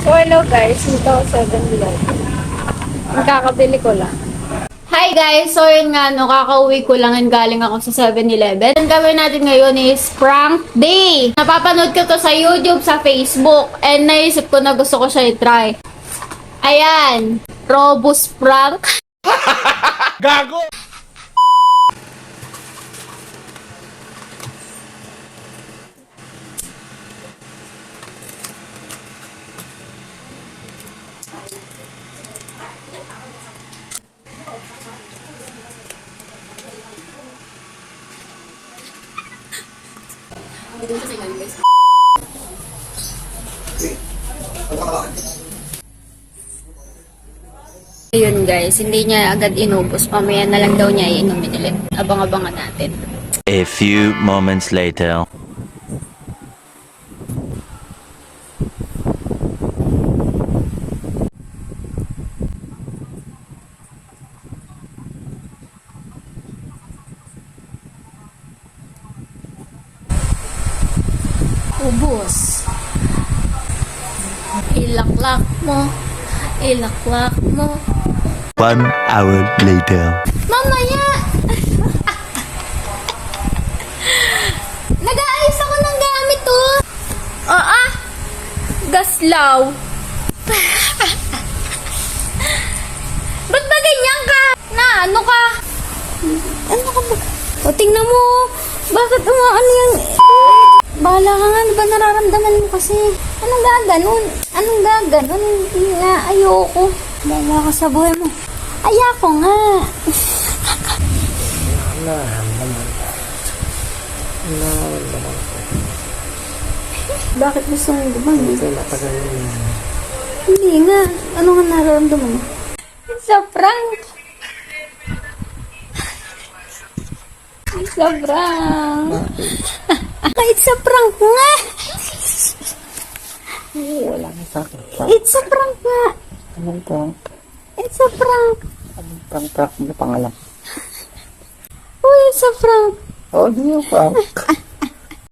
So, hello guys. Dito ako 7-Eleven. Ang kakabili ko lang. Hi guys! So, yun nga, no, kakauwi ko lang and galing ako sa 7-Eleven. Ang gawin natin ngayon is prank day! Napapanood ko to sa YouTube, sa Facebook, and naisip ko na gusto ko siya i-try. Ayan! Robust prank. Gago! Ayun guys, hindi niya agad inubos. Mamaya na lang daw niya iinumin ulit. Abang-abangan natin. A few moments later. Ubos. Ilaklak mo. Ilaklak mo. 1 hour later. Mamaya! Nag-aayos ako ng gamit, oh! Gaslaw. Ba't ba ganyan ka? Ano ka? Ano ka ba? O, tingnan mo. Bakit umaano yan? Bahala ka nga. Ano ba nararamdaman mo kasi? Anong gaganon? Anong gaganon? Hindi nga. Ayoko. Bahala ka sa buhay mo. Ayoko nga. Bakit gusto mo gumamit? Hindi nga. Ano nga nararamdaman mo? It's a prank. It's a prank. It's a prank nga. Wala na sa akin. It's a prank nga. Anong prank? It's a prank. Anong prank? Ano pangalan? Oh, it's a prank. Oh, di yung prank.